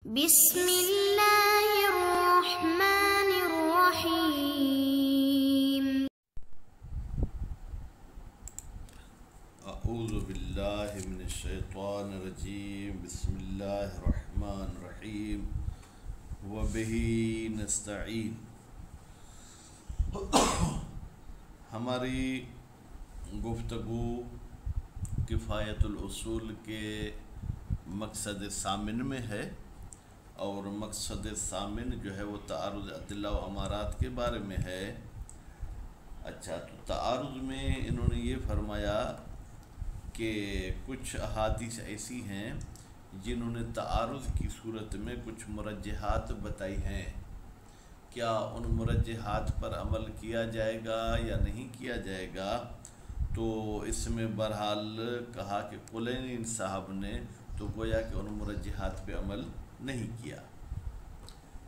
بسم اللہ الرحمن الرحیم اعوذ باللہ من الشیطان الرجیم بسم اللہ الرحمن الرحیم وبہ نستعین۔ ہماری گفتگو کفایت الاصول کے مقصد ثامن میں ہے، اور مقصد ثامن جو ہے وہ تعارض ادلہ و امارات کے بارے میں ہے۔ اچھا، تو تعارض میں انہوں نے یہ فرمایا کہ کچھ احادیث ایسی ہیں جنہوں نے تعارض کی صورت میں کچھ مرجحات بتائی ہیں، کیا ان مرجحات پر عمل کیا جائے گا یا نہیں کیا جائے گا؟ تو اس میں بہرحال کہا کہ کلینی صاحب نے تو گویا کہ ان مرجحات پہ عمل نہیں کیا۔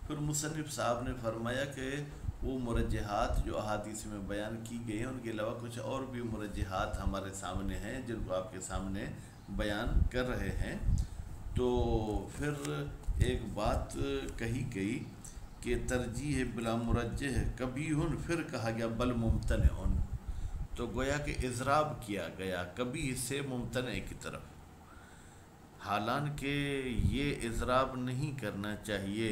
پھر مصنف صاحب نے فرمایا کہ وہ مرجحات جو احادیث میں بیان کی گئی ہیں ان کے علاوہ کچھ اور بھی مرجحات ہمارے سامنے ہیں جن کو آپ کے سامنے بیان کر رہے ہیں۔ تو پھر ایک بات کہی گئی کہ ترجیح بلا مرجح کبیہن، پھر کہا گیا بل ممتنعن، تو گویا کہ اضراب کیا گیا کبیہ سے ممتنع کی طرف، حالانکہ یہ اضراب نہیں کرنا چاہیے،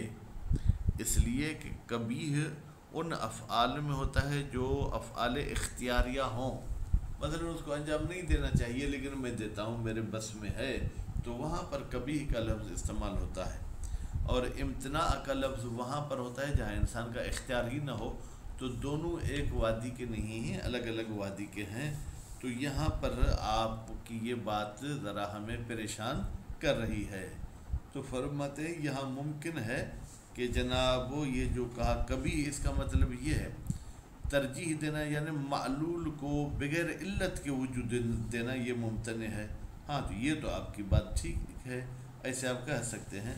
اس لیے کہ کبیہ ان افعال میں ہوتا ہے جو افعال اختیاریہ ہوں، مثلا اس کو انجام نہیں دینا چاہیے لیکن میں دیتا ہوں، میرے بس میں ہے، تو وہاں پر کبیہ کا لفظ استعمال ہوتا ہے۔ اور امتناع کا لفظ وہاں پر ہوتا ہے جہاں انسان کا اختیار ہی نہ ہو، تو دونوں ایک وادی کے نہیں ہیں، الگ الگ وادی کے ہیں۔ تو یہاں پر آپ کی یہ بات ذرا ہمیں پریشان کر رہی ہے، تو فرماتے ہیں یہاں ممکن ہے کہ جناب یہ جو کہا کبھی، اس کا مطلب یہ ہے ترجیح دینا یعنی معلول کو بغیر علت کے وجود دینا، یہ ممتنع ہے۔ ہاں، تو یہ تو آپ کی بات ٹھیک ہے، ایسے آپ کہہ سکتے ہیں۔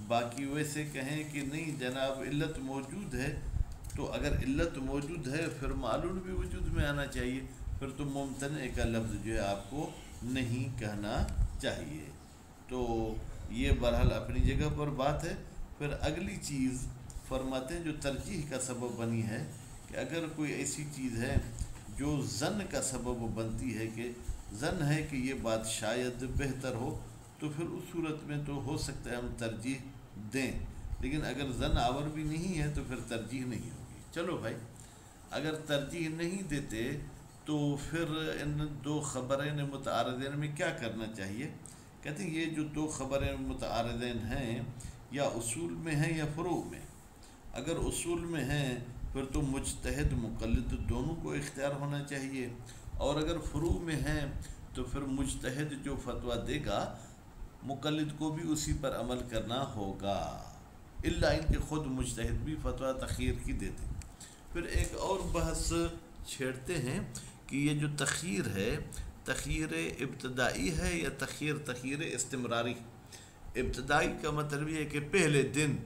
باقی ویسے کہیں کہ نہیں جناب علت موجود ہے، تو اگر علت موجود ہے پھر معلول بھی وجود میں آنا چاہیے، پھر تو ممتنع کا لفظ جو ہے آپ کو نہیں کہنا چاہیے۔ تو یہ بہرحال اپنی جگہ پر بات ہے۔ پھر اگلی چیز فرماتے ہیں جو ترجیح کا سبب بنی ہے، کہ اگر کوئی ایسی چیز ہے جو ظن کا سبب بنتی ہے، کہ ظن ہے کہ یہ بات شاید بہتر ہو، تو پھر اس صورت میں تو ہو سکتا ہے ہم ترجیح دیں، لیکن اگر ظن آور بھی نہیں ہے تو پھر ترجیح نہیں ہوگی۔ چلو بھائی، اگر ترجیح نہیں دیتے تو پھر ان دو خبرین متعارضین میں کیا کرنا چاہیے؟ کہتے ہیں یہ جو دو خبریں متعارضین ہیں یا اصول میں ہیں یا فروع میں، اگر اصول میں ہیں پھر تو مجتہد مقلد دونوں کو اختیار ہونا چاہیے، اور اگر فروع میں ہیں تو پھر مجتہد جو فتویٰ دے گا مقلد کو بھی اسی پر عمل کرنا ہوگا، الا ان کے خود مجتہد بھی فتویٰ تخییر کی دیتے۔ پھر ایک اور بحث چھیڑتے ہیں کہ یہ جو تخییر ہے، تخییر ابتدائی ہے یا تخییر استمراری؟ ابتدائی کا مطلب یہ ہے کہ پہلے دن،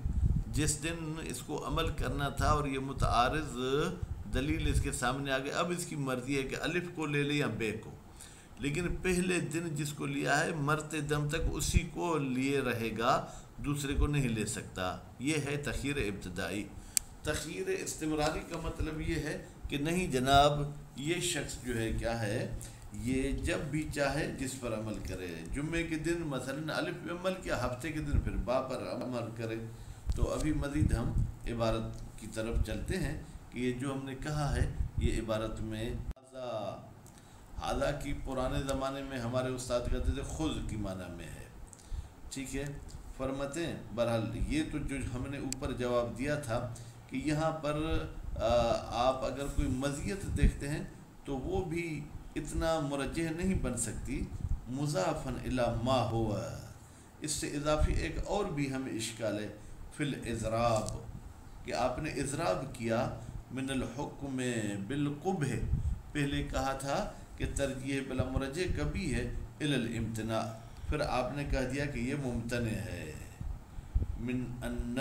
جس دن اس کو عمل کرنا تھا اور یہ متعارض دلیل اس کے سامنے آ گئی، اب اس کی مرضی ہے کہ الف کو لے لے یا بے کو، لیکن پہلے دن جس کو لیا ہے مرتے دم تک اسی کو لیے رہے گا، دوسرے کو نہیں لے سکتا، یہ ہے تخییر ابتدائی۔ تخییر استمراری کا مطلب یہ ہے کہ نہیں جناب یہ شخص جو ہے کیا ہے، یہ جب بھی چاہے جس پر عمل کرے، جمعے کے دن مثلا الف پہ عمل کیا، ہفتے کے دن پھر با پر عمل کرے۔ تو ابھی مزید ہم عبارت کی طرف چلتے ہیں کہ یہ جو ہم نے کہا ہے یہ عبارت میں حاضہ کی پرانے زمانے میں ہمارے استاد کہتے تھے خذ کی معنی میں ہے، ٹھیک ہے۔ فرماتے ہیں بہرحال یہ تو جو ہم نے اوپر جواب دیا تھا کہ یہاں پر آپ اگر کوئی مزیت دیکھتے ہیں تو وہ بھی اتنا مرجح نہیں بن سکتی، مضافن الی ما ہوا، اس سے اضافی ایک اور بھی ہمیں اشکال ہے، فی الاضراب، کہ آپ نے اضراب کیا من الحکم بالقبح، پہلے کہا تھا کہ ترجیح بلا مرجح کبھی ہے الی الامتناع، پھر آپ نے کہہ دیا کہ یہ ممتنع ہے۔ من ان،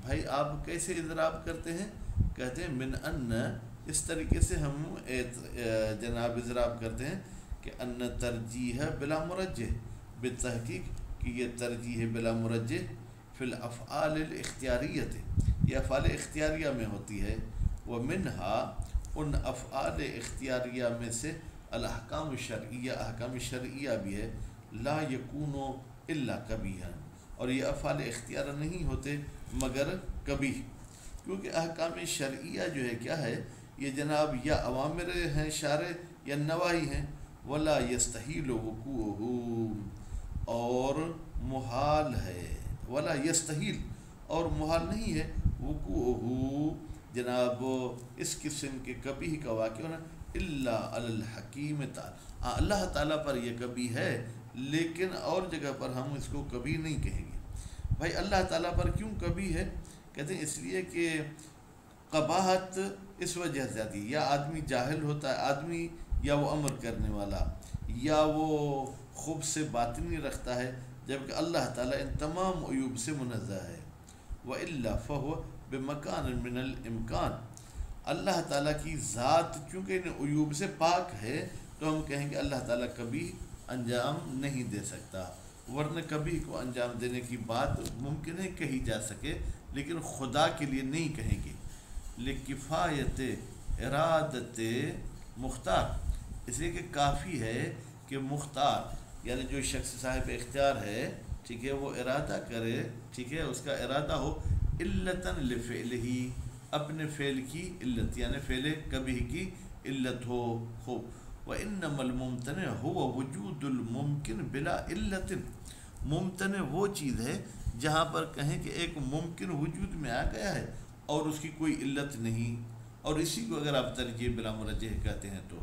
بھائی آپ کیسے اضراب کرتے ہیں؟ کہتے ہیں من ان، اس طریقے سے ہم جناب اضراب کرتے ہیں کہ ان ترجیح بلا مرجح، بالتحقیق کہ یہ ترجیح بلا مرجح فی الافعال الاختیاریت، یہ افعال اختیاریہ میں ہوتی ہے، ومنہا ان افعال اختیاریہ میں سے الاحکام الشرعیہ، احکام شرعیہ بھی ہے، لا یکون الا کبیہا، اور یہ افعال اختیارہ نہیں ہوتے مگر کبیہ، کیونکہ احکام شرعیہ جو ہے کیا ہے، یہ جناب یا اوامر ہیں شارع یا نواہی ہیں، ولا یستحیل وقوعہ، اور محال ہے، ولا یستحیل اور محال نہیں ہے، وقوعہ جناب اس قسم کے کبھی کا واقع ہونا، الا علی الحکیم تعالی، اللہ تعالیٰ پر یہ کبھی ہے، لیکن اور جگہ پر ہم اس کو کبھی نہیں کہیں گے۔ بھائی اللہ تعالیٰ پر کیوں کبھی ہے؟ کہتے ہیں اس لیے کہ قباحت اس وجہ سے آتی ہے، یا آدمی جاہل ہوتا ہے آدمی، یا وہ امر کرنے والا، یا وہ خوب سے باطنی رکھتا ہے، جبکہ اللہ تعالیٰ ان تمام عیوب سے منزہ ہے۔ وَإِلَّا فَهُوَ بِمَكَانٍ مِّنَ الْإِمْكَانِ، اللہ تعالیٰ کی ذات چونکہ ان عیوب سے پاک ہے، تو ہم کہیں گے اللہ تعالیٰ کبھی انجام نہیں دے سکتا، ورنہ کبھی کو انجام دینے کی بات ممکن ہے کہی جا سکے، لیکن خدا کے لیے نہیں کہیں گے، لکفایت ارادت مختار، اس لیے کہ کافی ہے کہ مختار یعنی جو شخص صاحب اختیار ہے، ٹھیک ہے، وہ ارادہ کرے، ٹھیک ہے، اس کا ارادہ ہو علتاً لفعلہ، اپنے فعل کی علت یعنی فعل کبھی کی علت ہو خوب، وَإِنَّمَا الْمُمْتَنِعُ هُوَ وُجُودُ الْمُمْكِنِ بِلَا عِلَّةٍ، ممتنع وہ چیز ہے جہاں پر کہیں کہ ایک ممکن وجود میں آ گیا ہے اور اس کی کوئی علت نہیں، اور اسی کو اگر آپ ترجیح بلا مرجح کہتے ہیں تو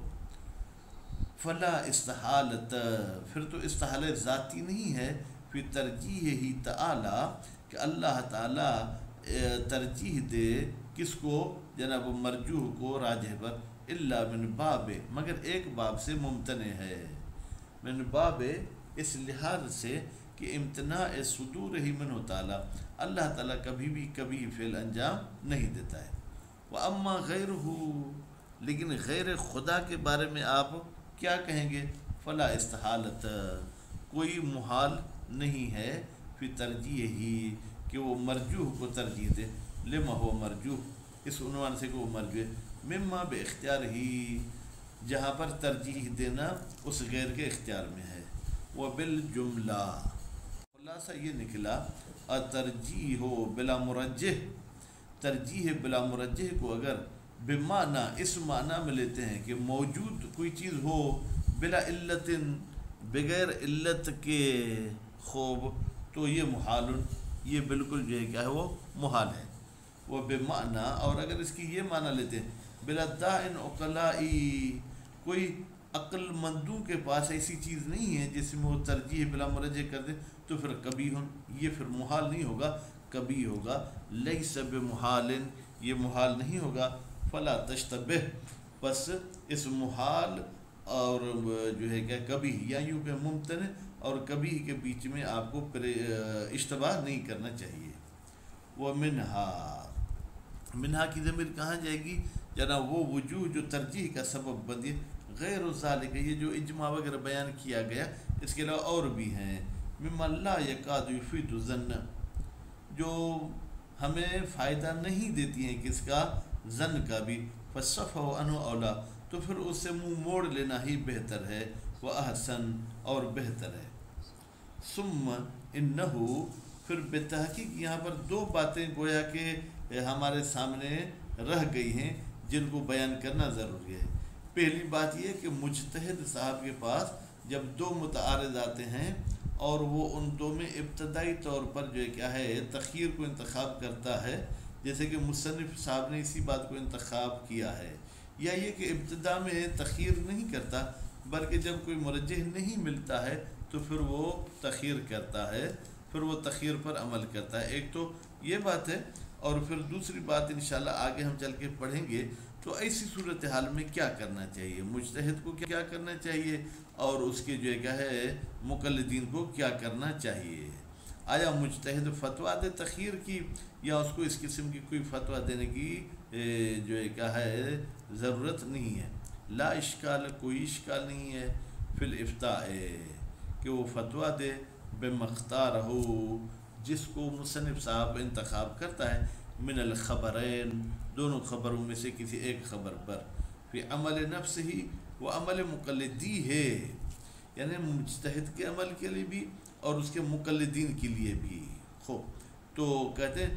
فلا استحالت، پھر تو استحالت ذاتی نہیں ہے، پھر ترجیح ہی تعالی کہ اللہ تعالیٰ ترجیح دے کس کو، جناب مرجوح کو راجح پر، الا من باب، مگر ایک باب سے ممتنع ہے، من باب اس لحاظ سے کہ امتناع صدور ہی منہ تعالیٰ، اللہ تعالیٰ کبھی بھی کبھی فعل انجام نہیں دیتا ہے۔ وَأَمَّا غَيْرُهُ، لیکن غیر خدا کے بارے میں آپ کیا کہیں گے؟ فلا استحالت، کوئی محال نہیں ہے، پھر ترجیح ہی کہ وہ مرجوح کو ترجیح دے، لما ہو مرجوح، اس عنوان سے کہ وہ مرجوح ہے، مما بے اختیار ہی، جہاں پر ترجیح دینا اس غیر کے اختیار میں ہے، وہ بالجملہ، خلاصہ یہ نکلا ترجیح ہو بلا مرجح، ترجیح بلا مرجح کو اگر بمعنی اس معنی میں لیتے ہیں کہ موجود کوئی چیز ہو بلا علت، بغیر علت کے خوب، تو یہ محال، یہ بالکل جو ہے کیا ہے وہ محال ہے، وہ بمعنی، اور اگر اس کی یہ معنی لیتے ہیں بلا داعٍ عقلائی، کوئی عقل مندوں کے پاس ایسی چیز نہیں ہے جس میں وہ ترجیح بلا مرجح کر دے، تو پھر کبھی یہ پھر محال نہیں ہوگا، کبھی ہوگا، لیس بمحال، یہ محال نہیں ہوگا، فلا تشتبہ، بس اس محال اور جو ہے کہ کبھی یا یوں کہ ممتنع اور کبھی کے بیچ میں آپ کو اشتباہ نہیں کرنا چاہیے۔ وہ منہا کی ضمیر کہاں جائے گی؟ جناب وہ وجوہ جو ترجیح کا سبب بندی، غیر ذالک، یہ جو اجماع وغیرہ بیان کیا گیا، اس کے علاوہ اور بھی ہیں، مما لا یکاد یفید الظن، جو ہمیں فائدہ نہیں دیتی ہیں کس کا، ظن کا بھی، فالصفح عنہ اولا، تو پھر اس سے منہ موڑ لینا ہی بہتر ہے، واحسن اور بہتر ہے۔ ثم انہو، پھر بتحقیق یہاں پر دو باتیں گویا کہ ہمارے سامنے رہ گئی ہیں جن کو بیان کرنا ضروری ہے۔ پہلی بات یہ کہ مجتہد صاحب کے پاس جب دو متعارض آتے ہیں اور وہ ان دو میں ابتدائی طور پر جو ہے کیا ہے تخیر کو انتخاب کرتا ہے، جیسے کہ مصنف صاحب نے اسی بات کو انتخاب کیا ہے، یا یہ کہ ابتدا میں تخیر نہیں کرتا بلکہ جب کوئی مرجح نہیں ملتا ہے تو پھر وہ تخیر کرتا ہے، پھر وہ تخیر پر عمل کرتا ہے، ایک تو یہ بات ہے، اور پھر دوسری بات انشاءاللہ آگے ہم چل کے پڑھیں گے، تو ایسی صورتحال میں کیا کرنا چاہیے، مجتہد کو کیا کرنا چاہیے اور اس کے جو ہے کیا ہے مقلدین کو کیا کرنا چاہیے۔ آیا مجتہد فتویٰ دے تخیر کی، یا اس کو اس قسم کی کوئی فتویٰ دینے کی جو ہے کیا ہے ضرورت نہیں ہے، لا اشکال، کوئی اشکال نہیں ہے، فی الافتاء، کہ وہ فتویٰ دے بمختار ہو، جس کو مصنف صاحب انتخاب کرتا ہے من الخبرین دونوں خبروں میں سے کسی ایک خبر پر فی عمل نفس ہی وہ عمل مقلدی ہے یعنی مجتہد کے عمل کے لیے بھی اور اس کے مقلدین کے لیے بھی تو کہتے ہیں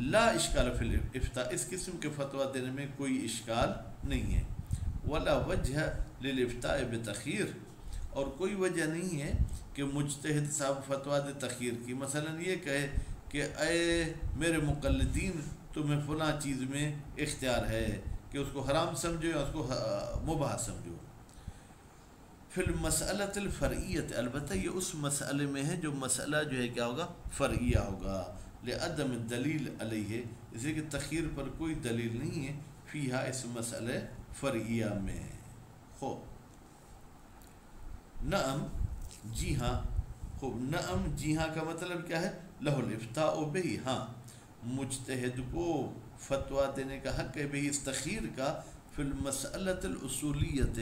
لا اشکال فی الافتاء اس قسم کے فتویٰ دینے میں کوئی اشکال نہیں ہے ولا وجہ للافتاء بتخیر اور کوئی وجہ نہیں ہے کہ مجتہد صاحب فتویٰ دے تخیر کی مثلا یہ کہے کہ اے میرے مقلدین تمہیں فلاں چیز میں اختیار ہے کہ اس کو حرام سمجھو یا اس کو مباح سمجھو فی المسألۃ الفرعیت البتہ یہ اس مسئلے میں ہے جو مسئلہ جو ہے کیا ہوگا فرعیہ ہوگا لعدم الدلیل علیہ اس لیے کہ تخیر پر کوئی دلیل نہیں ہے فیہا اس مسئلے فرعیہ میں نعم جی ہاں نعم جی ہاں کا مطلب کیا ہے لہ الافتاء بہی ہاں مجتہد کو فتویٰ دینے کا حق ہے بہی اس تخیر کا فی المسألۃ الاصولیت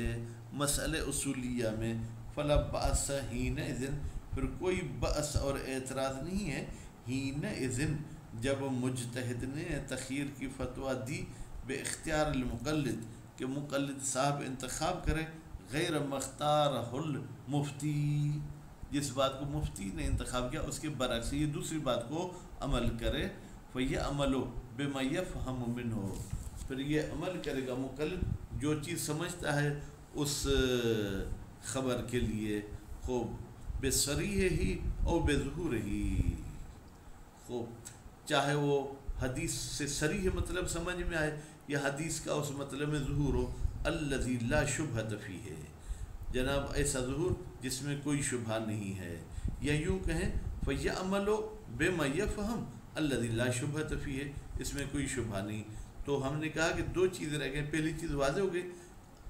مسئلہ اصولیہ میں فلا بأس حینئذ پھر کوئی بأس اور اعتراض نہیں ہے حینئذ جب مجتہد نے تخیر کی فتویٰ دی بے اختیار المقلد کہ مقلد صاحب انتخاب کرے غیر مختار المفتی جس بات کو مفتی نے انتخاب کیا اس کے برعکس یہ دوسری بات کو عمل کرے فَيَعْمَلُ بِمَا يَفْهَمُ مِنْهُ پھر یہ عمل کرے گا مقلد جو چیز سمجھتا ہے اس خبر کے لیے بِصَرِيحِ ہی اور بِظُہُورِ ہی چاہے وہ حدیث سے صریح مطلب سمجھ میں آئے یا حدیث کا اس مطلب میں ظہور ہو الذی لا شبہۃ فیہ جناب ایسا ظہور جس میں کوئی شبہ نہیں ہے یا یوں کہیں فَيَعْمَلُ بِمَا يَفْهَمُ الذی لا شبہۃ فیہ اس میں کوئی شبہ نہیں تو ہم نے کہا کہ دو چیزیں رہ گئیں پہلی چیز واضح ہو گئی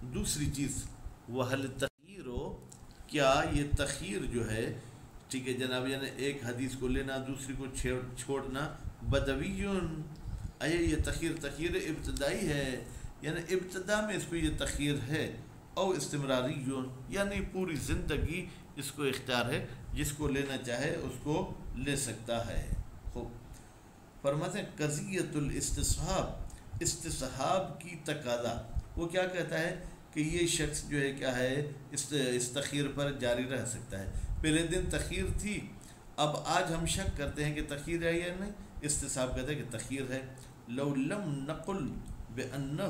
دوسری چیز وَهَلْ تَخْیِیرُ کیا یہ تخیر جو ہے ٹھیک ہے جناب یعنی ایک حدیث کو لینا دوسری کو چھوڑنا بدویون یہ تخیر ابتدائی ہے یعنی ابتدا میں اس کو یہ تخیر ہے او استمراریون یعنی پوری زندگی اس کو اختیار ہے جس کو لینا چاہے اس کو لے سکتا ہے فرماتے ہیں قضیت الاستصحاب استصحاب کی تقاضا وہ کیا کہتا ہے کہ یہ شخص جو ہے کیا ہے اس تخیر پر جاری رہ سکتا ہے پہلے دن تخیر تھی اب آج ہم شک کرتے ہیں کہ تخیر ہے یا نہیں استصحاب کہتا ہے کہ تخیر ہے لو لم نقل بأنہ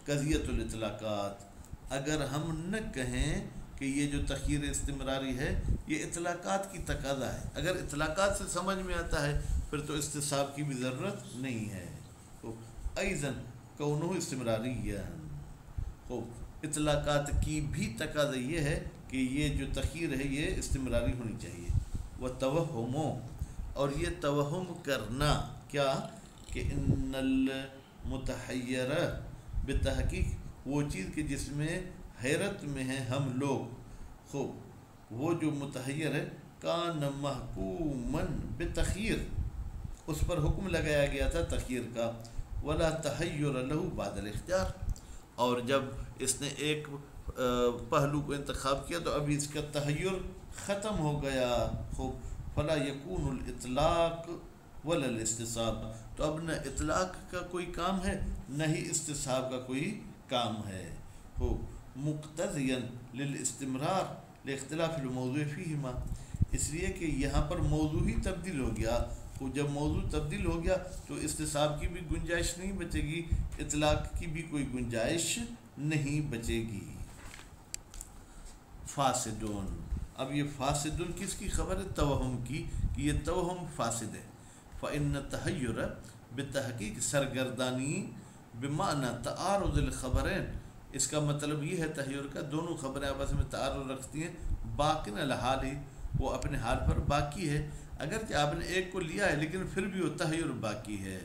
قضیت الاطلاقات اگر ہم نہ کہیں کہ یہ جو تخیر استمراری ہے یہ اطلاقات کی تقاضا ہے اگر اطلاقات سے سمجھ میں آتا ہے پھر تو استصحاب کی بھی ضرورت نہیں ہے ایضاً کونہ استمراری اطلاقات کی بھی تقاضا یہ ہے کہ یہ جو تخیر ہے یہ استمراری ہونی چاہیے وتوہم اور یہ توہم کرنا کیا کہ ان المتحیر بتحقیق وہ چیز کہ جس میں حیرت میں ہیں ہم لوگ وہ جو متحیر ہے کان محکومن بتخیر اس پر حکم لگایا گیا تھا تخیر کا ولا تحیر له بعد الاختیار اور جب اس نے ایک پہلو کو انتخاب کیا تو ابھی اس کا تحیر ختم ہو گیا فلا یکون الاطلاق ولا الاستصحاب تو اب نہ اطلاق کا کوئی کام ہے نہ ہی استصحاب کا کوئی کام ہے مقتضیا للاستمرار لاختلاف الموضوع فیہما اس لیے کہ یہاں پر موضوع ہی تبدیل ہو گیا جب موضوع تبدیل ہو گیا تو استصحاب کی بھی گنجائش نہیں بچے گی اطلاق کی بھی کوئی گنجائش نہیں بچے گی فاسدون اب یہ فاسدون کس کی خبر ہے توہم کی کہ یہ توہم فاسد ہے فإن التحیر بتحقیق سرگردانی بمعنی تعارض الخبرین اس کا مطلب یہ ہے تحیر کا دونوں خبریں آپس میں تعارض رکھتی ہیں باقی الحال ہی وہ اپنے حال پر باقی ہے اگرچہ آپ نے ایک کو لیا ہے لیکن پھر بھی وہ تحیر باقی ہے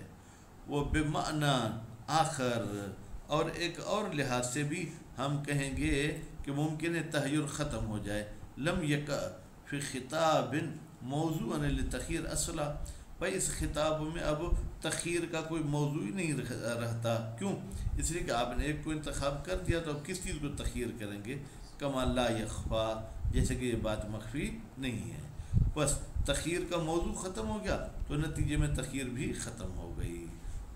وہ بمعنی آخر اور ایک اور لحاظ سے بھی ہم کہیں گے کہ ممکن ہے تحیر ختم ہو جائے لم یک فی خطاب موضوع للتخیر اصلا بھائی اس خطاب میں اب تخیر کا کوئی موضوع ہی نہیں رہتا کیوں اس لیے کہ آپ نے ایک کو انتخاب کر دیا تو اب کس چیز کو تخیر کریں گے کما لا یخفا جیسے کہ یہ بات مخفی نہیں ہے بس تخیر کا موضوع ختم ہو گیا تو نتیجے میں تخیر بھی ختم ہو گئی۔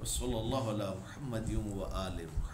وصلی اللہ علی محمد و آل محمد۔